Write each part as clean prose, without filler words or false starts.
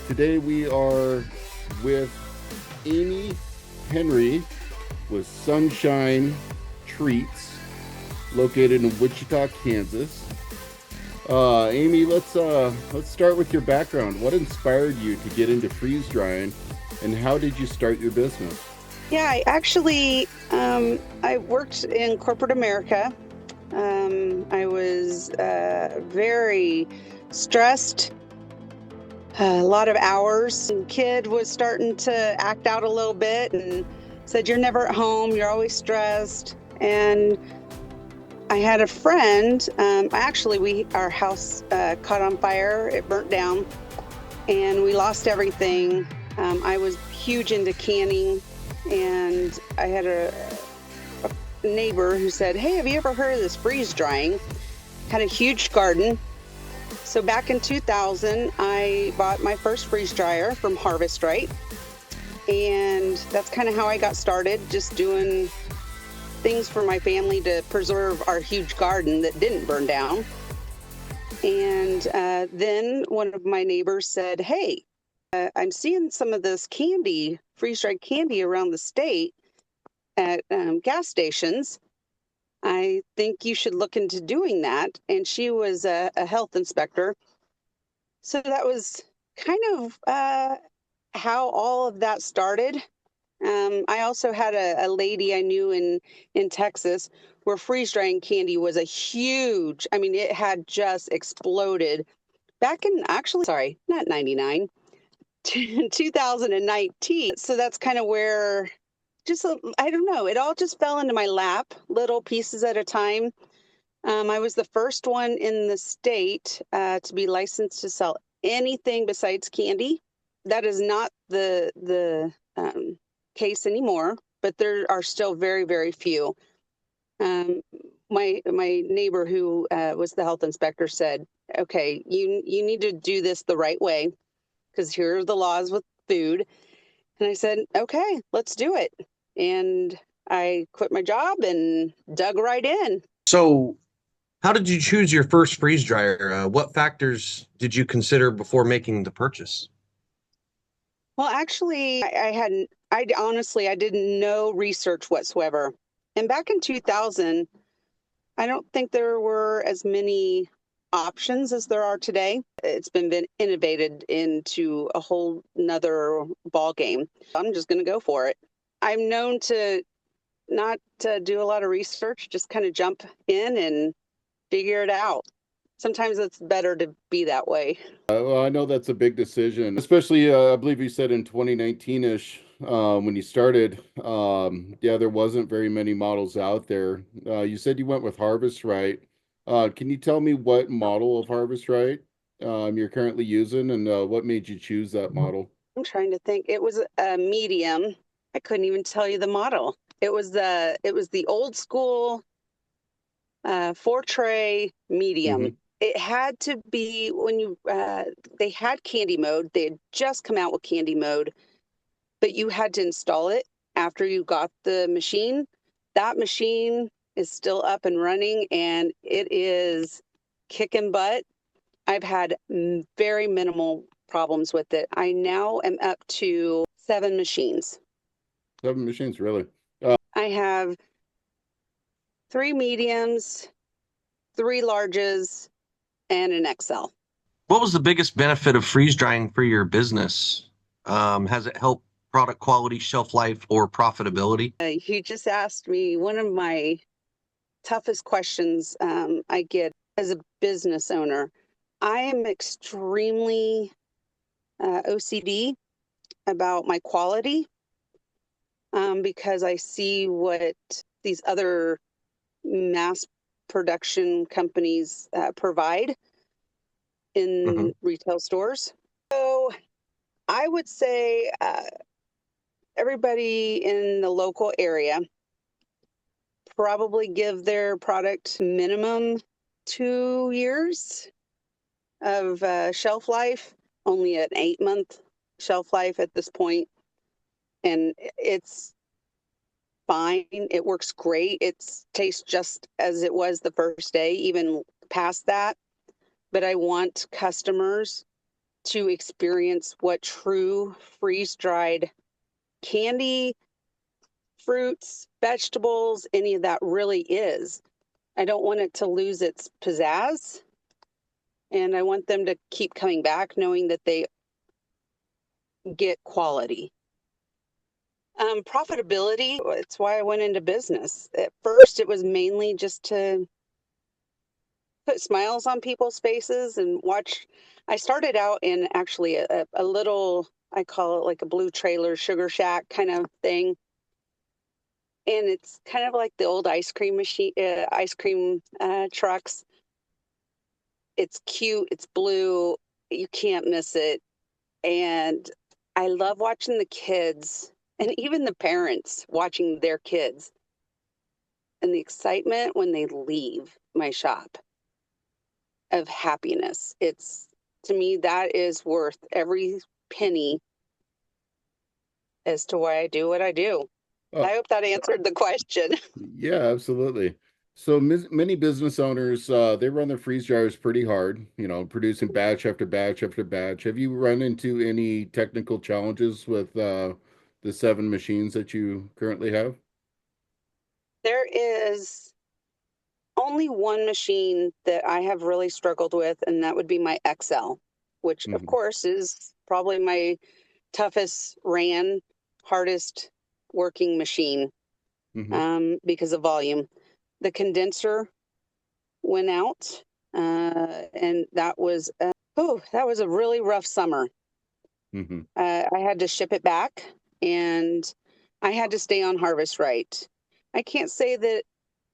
Today we are with Amiee Henry with Sunshine Treats, located in Wichita, Kansas. Amiee, let's start with your background. What inspired you to get into freeze drying, and how did you start your business? Yeah, I worked in corporate America. I was very stressed, a lot of hours. And kid was starting to act out a little bit and said, "You're never at home. You're always stressed." And I had a friend. Our house caught on fire. It burnt down, and we lost everything. I was huge into canning, and I had a neighbor who said, "Hey, have you ever heard of this freeze drying?" Had a huge garden. So back in 2000, I bought my first freeze dryer from Harvest Right. And that's kind of how I got started, just doing things for my family to preserve our huge garden that didn't burn down. And then one of my neighbors said, "Hey, I'm seeing some of this candy, freeze-dried candy around the state at gas stations. I think you should look into doing that." And she was a health inspector. So that was kind of how all of that started. I also had a lady I knew in Texas where freeze drying candy was a huge, I mean, it had just exploded back in, actually, sorry, not 99, 2019. So that's kind of where I don't know, it all just fell into my lap, little pieces at a time. I was the first one in the state to be licensed to sell anything besides candy. That is not the case anymore, but there are still very, very few. My neighbor who was the health inspector said, "Okay, you need to do this the right way, because here are the laws with food." And I said, "Okay, let's do it." And I quit my job and dug right in. So, how did you choose your first freeze dryer? What factors did you consider before making the purchase? Well, actually, I honestly, I did no research whatsoever. And back in 2000, I don't think there were as many options as there are today. It's been innovated into a whole nother ball game. I'm just going to go for it. I'm known to not do a lot of research, just kind of jump in and figure it out. Sometimes it's better to be that way. Well, I know that's a big decision, especially I believe you said in 2019-ish, when you started. Yeah, there wasn't very many models out there. You said you went with Harvest Right. Can you tell me what model of Harvest Right you're currently using, and what made you choose that model? I'm trying to think. It was a medium. I couldn't even tell you the model. It was the old school 4-tray medium. Hmm. It had to be when they had candy mode. They had just come out with candy mode, but you had to install it after you got the machine. That machine is still up and running, and it is kicking butt. I've had very minimal problems with it. I now am up to 7 machines. 7 machines, really? I have 3 mediums, 3 larges, and an XL. What was the biggest benefit of freeze drying for your business? Has it helped product quality, shelf life, or profitability? You just asked me one of my toughest questions I get as a business owner. I am extremely OCD about my quality because I see what these other mass production companies provide Hmm. in retail stores. So I would say everybody in the local area probably give their product minimum 2 years of shelf life, only an 8-month shelf life at this point. And it's fine. It works great. It tastes just as it was the first day, even past that. But I want customers to experience what true freeze-dried candy, fruits, vegetables, any of that really is. I don't want it to lose its pizzazz, and I want them to keep coming back knowing that they get quality. Profitability, it's why I went into business. At first, it was mainly just to put smiles on people's faces and watch. I started out in actually a little, I call it like a blue trailer sugar shack kind of thing. And it's kind of like the old ice cream machine, ice cream trucks. It's cute, it's blue, you can't miss it. And I love watching the kids and even the parents watching their kids and the excitement when they leave my shop of happiness. It's, to me, that is worth every penny as to why I do what I do. I Oh, hope that answered the question. yeah, absolutely. So many business owners, they run their freeze dryers pretty hard, producing batch after batch after batch. Have you run into any technical challenges with the 7 machines that you currently have? There is only one machine that I have really struggled with, and that would be my XL, which of Hmm. course is probably my toughest ran, hardest working machine Hmm. because of volume. The condenser went out, and that was a really rough summer. Hmm. I had to ship it back, and I had to stay on Harvest Right. I can't say that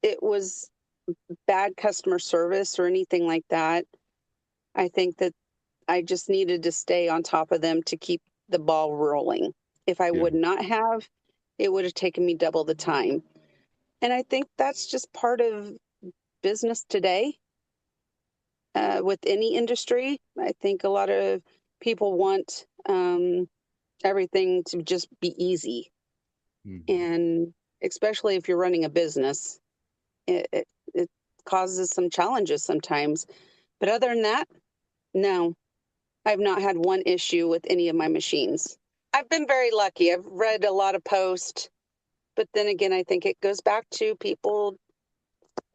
it was bad customer service or anything like that. I think that I just needed to stay on top of them to keep the ball rolling. If I Yeah. would not have, it would have taken me double the time. And I think that's just part of business today with any industry. I think a lot of people want everything to just be easy. Hmm. And especially if you're running a business, it causes some challenges sometimes. But other than that, no, I've not had one issue with any of my machines. I've been very lucky. I've read a lot of posts, but then again, I think it goes back to people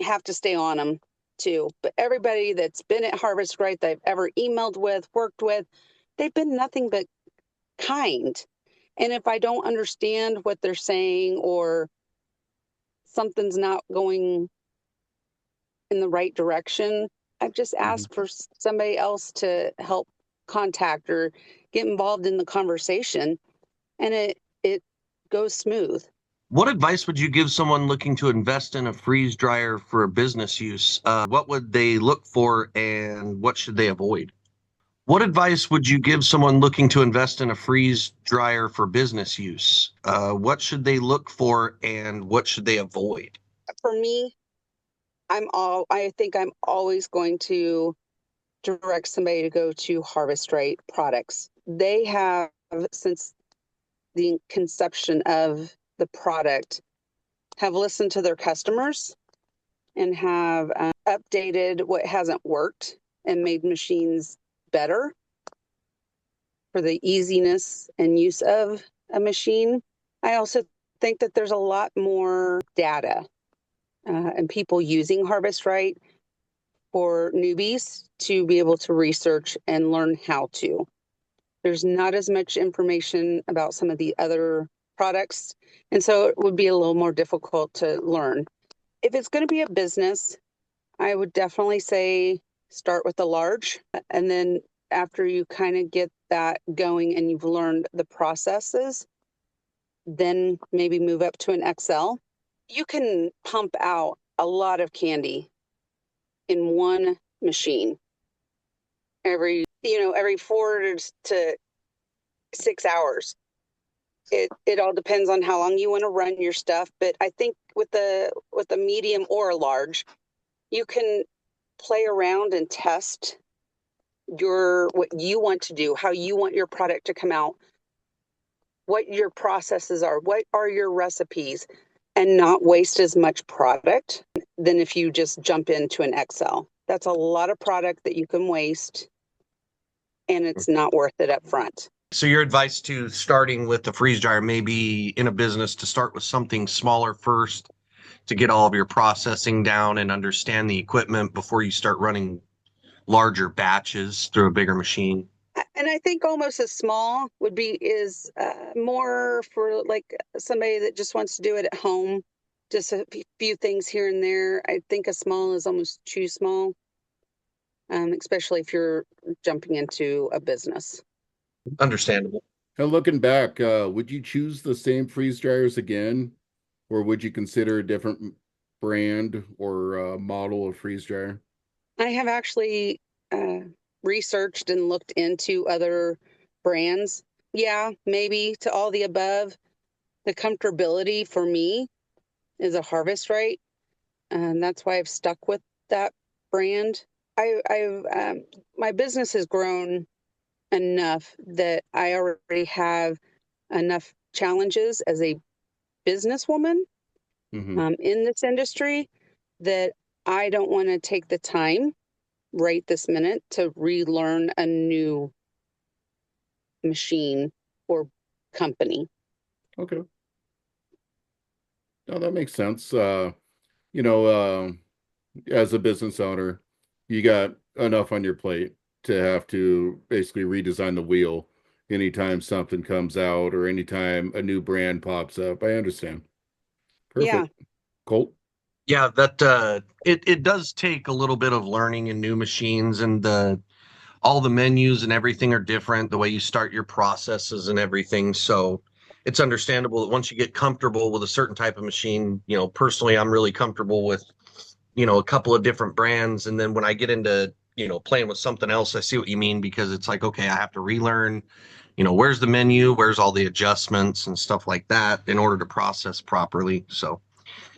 have to stay on them too. But everybody that's been at Harvest Right that I've ever emailed with, worked with, they've been nothing but kind. And if I don't understand what they're saying or something's not going in the right direction, I've just Hmm. asked for somebody else to help contact or get involved in the conversation, and it goes smooth. What advice would you give someone looking to invest in a freeze dryer for a business use? What would they look for and what should they avoid? What advice would you give someone looking to invest in a freeze dryer for business use? What should they look for and what should they avoid? For me, I think I'm always going to direct somebody to go to Harvest Right products. They have, since the conception of the product, have listened to their customers and have updated what hasn't worked and made machines better for the easiness and use of a machine. I also think that there's a lot more data and people using Harvest Right for newbies to be able to research and learn how to. There's not as much information about some of the other products, and so it would be a little more difficult to learn. If it's going to be a business, I would definitely say start with the large, and then after you kind of get that going and you've learned the processes, then maybe move up to an XL. You can pump out a lot of candy in one machine every 4 to 6 hours. It all depends on how long you want to run your stuff, but I think with the medium or a large, you can play around and test your what you want to do, how you want your product to come out, what your processes are, what are your recipes, and not waste as much product than if you just jump into an XL. That's a lot of product that you can waste and it's not worth it up front. So your advice to starting with the freeze dryer, maybe in a business, to start with something smaller first to get all of your processing down and understand the equipment before you start running larger batches through a bigger machine. And I think almost as small is more for like somebody that just wants to do it at home, just a few things here and there. I think a small is almost too small, especially if you're jumping into a business. Understandable. And looking back, would you choose the same freeze dryers again, or would you consider a different brand or model of freeze dryer? I have actually researched and looked into other brands. Yeah, maybe to all the above. The comfortability for me is a Harvest Right, and that's why I've stuck with that brand. My business has grown enough that I already have enough challenges as a businesswoman in this industry that I don't want to take the time right this minute to relearn a new machine or company. Okay. No, that makes sense. You know, as a business owner, you got enough on your plate to have to basically redesign the wheel anytime something comes out or anytime a new brand pops up. I understand. Yeah. Perfect. Colt? Yeah, that it does take a little bit of learning in new machines, and all the menus and everything are different, the way you start your processes and everything. So it's understandable that once you get comfortable with a certain type of machine, personally, I'm really comfortable with, a couple of different brands. And then when I get into, playing with something else, I see what you mean, because it's like, okay, I have to relearn, where's the menu, where's all the adjustments and stuff like that in order to process properly. So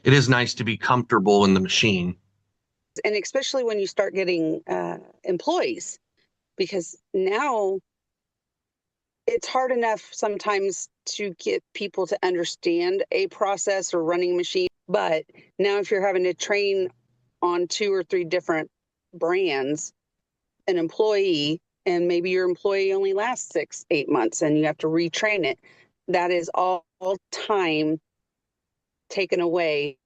it is nice to be comfortable in the machine. And especially when you start getting employees, because now it's hard enough sometimes to get people to understand a process or running a machine. But now if you're having to train on 2 or 3 different brands, an employee, and maybe your employee only lasts 6-8 months and you have to retrain it, that is all time taken away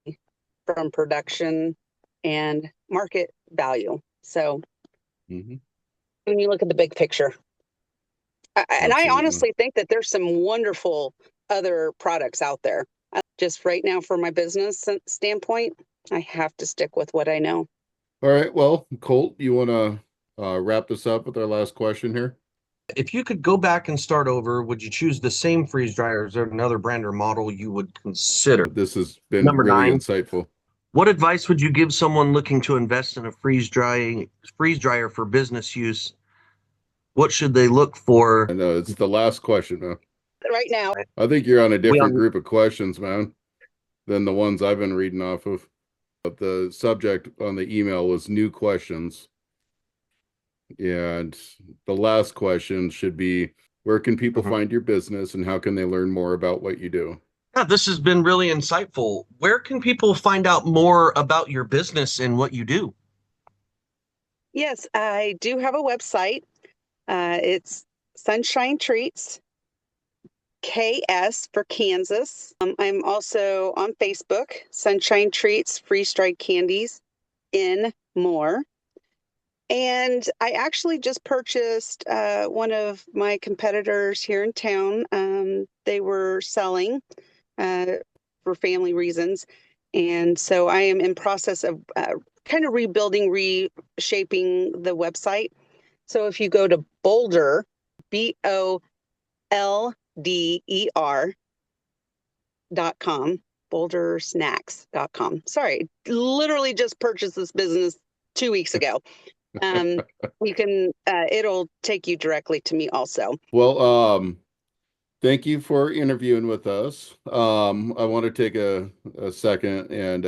from production and market value. So when you look at the big picture, and I honestly think that there's some wonderful other products out there. Just right now, for my business standpoint, I have to stick with what I know. All right. Well, Colt, you want to wrap this up with our last question here? If you could go back and start over, would you choose the same freeze dryer? Is there another brand or model you would consider? This has been Number really 9. insightful. What advice would you give someone looking to invest in a freeze dryer for business use? What should they look for? I know it's the last question, man. Right now, I think you're on a different group of questions, man, than the ones I've been reading off of. But the subject on the email was new questions. And the last question should be, where can people find your business and how can they learn more about what you do? Yeah, this has been really insightful. Where can people find out more about your business and what you do? Yes, I do have a website. It's Sunshine Treats, KS for Kansas. I'm also on Facebook, Sunshine Treats, Freeze Dried Candies, in more. And I actually just purchased one of my competitors here in town. They were selling for family reasons. And so I am in process of kind of rebuilding, reshaping the website. So if you go to Boulder, BOLDER.com, BoulderSnacks.com. Sorry, literally just purchased this business 2 weeks ago. You can, it'll take you directly to me also. Well, thank you for interviewing with us. I want to take a second, and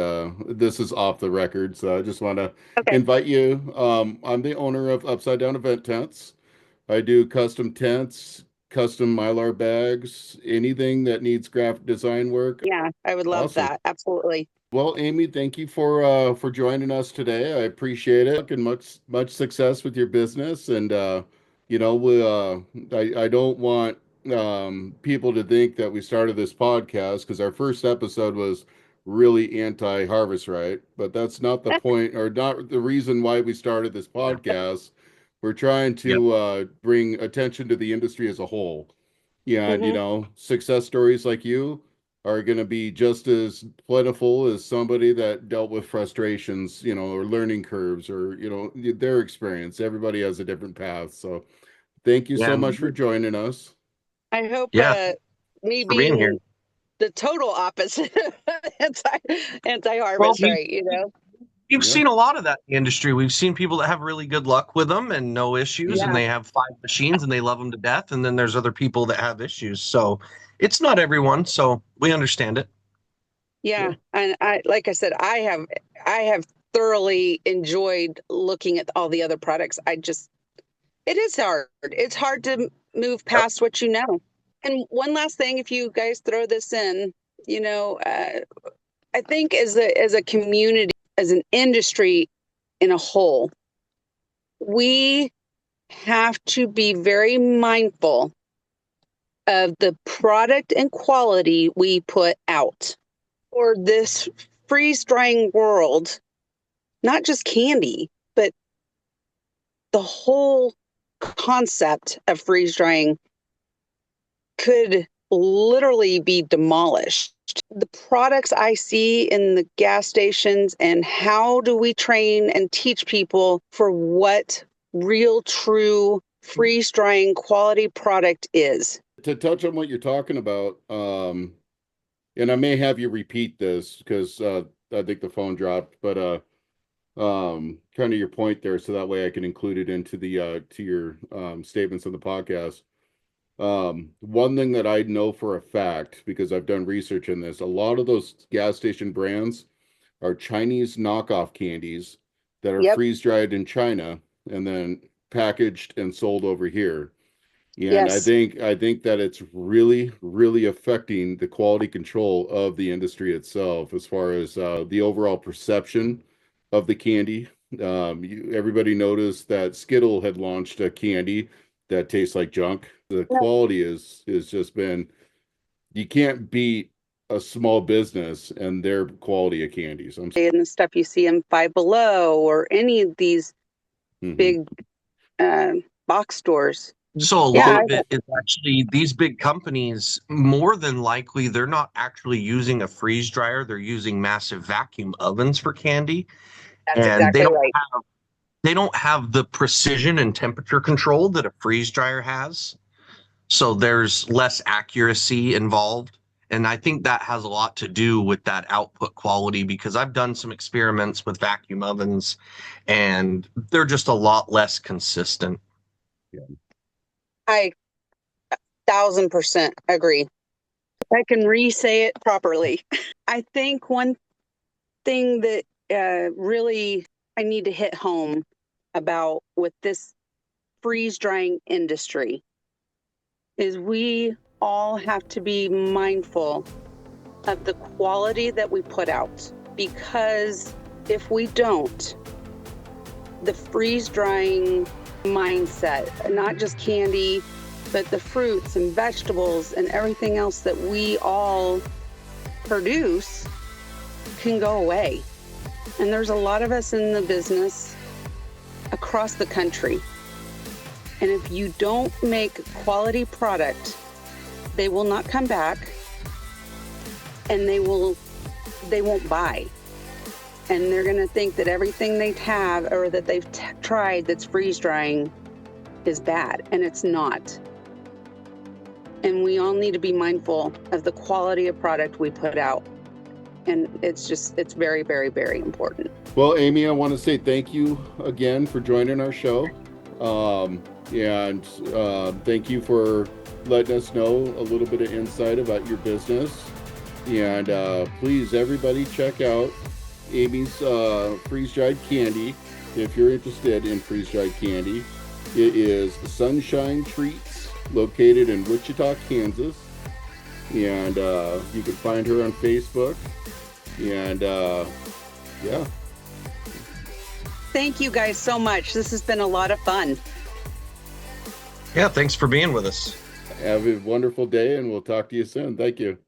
this is off the record, so I just want to invite you. I'm the owner of Upside Down Event Tents. I do custom tents, custom Mylar bags, anything that needs graphic design work. Yeah, I would love that. Absolutely. Well, Amiee, thank you for joining us today. I appreciate it, and much success with your business. And I don't want people to think that we started this podcast because our first episode was really anti-harvest right, but that's not the point or not the reason why we started this podcast. We're trying Yep. to bring attention to the industry as a whole. Yeah, and Hmm. success stories like you are going to be just as plentiful as somebody that dealt with frustrations, or learning curves or, their experience. Everybody has a different path. So thank you Yeah. so much for joining us. I hope Yeah. me For being here. being the total opposite of anti Well, anti-harvest, right? You know? we've Yeah. seen a lot of that in the industry. We've seen people that have really good luck with them and no issues, and Yeah, they have 5 machines and they love them to death. And then there's other people that have issues. So it's not everyone. So we understand it. Yeah. yeah. And like I said, I have thoroughly enjoyed looking at all the other products. It is hard. It's hard to move Yep. past what you know. And one last thing, if you guys throw this in, I think as a community, as an industry in a whole, we have to be very mindful of the product and quality we put out. For this freeze drying world, not just candy, but the whole concept of freeze drying could literally be demolished. The products I see in the gas stations, and how do we train and teach people for what real, true freeze drying quality product is? To touch on what you're talking about, and I may have you repeat this because I think the phone dropped, but kind of your point there, so that way I can include it into the to your statements on the podcast. One thing that I know for a fact, because I've done research in this, a lot of those gas station brands are Chinese knockoff candies that are Yep. freeze dried in China and then packaged and sold over here. And I Yes. think I think that it's really, really affecting the quality control of the industry itself as far as the overall perception of the candy. Everybody noticed that Skittle had launched a candy that tastes like junk. The quality is just been you can't beat a small business and their quality of candies. And the stuff you see in Five Below or any of these Mhm. big box stores. So a lot Yeah, of it is actually these big companies, more than likely, they're not actually using a freeze dryer. They're using massive vacuum ovens for candy. that's And exactly right. they don't have the precision and temperature control that a freeze dryer has. So there's less accuracy involved. And I think that has a lot to do with that output quality because I've done some experiments with vacuum ovens and they're just a lot less consistent. I 1,000% agree. I can re-say it properly. I think one thing that really I need to hit home about with this freeze drying industry is we all have to be mindful of the quality that we put out, because if we don't, the freeze drying mindset, not just candy, but the fruits and vegetables and everything else that we all produce can go away. And there's a lot of us in the business across the country. And if you don't make quality product, they will not come back, and they won't buy. And they're going to think that everything they have or that they've tried that's freeze drying is bad, and it's not. And we all need to be mindful of the quality of product we put out. And it's very, very, very important. Well, Amiee, I want to say thank you again for joining our show. And thank you for letting us know a little bit of insight about your business. And please, everybody, check out Amie's freeze-dried candy if you're interested in freeze-dried candy. It is Sunshine Treats, located in Wichita, Kansas. And you can find her on Facebook. And yeah. Thank you guys so much. This has been a lot of fun. Yeah, thanks for being with us. Have a wonderful day, and we'll talk to you soon. Thank you.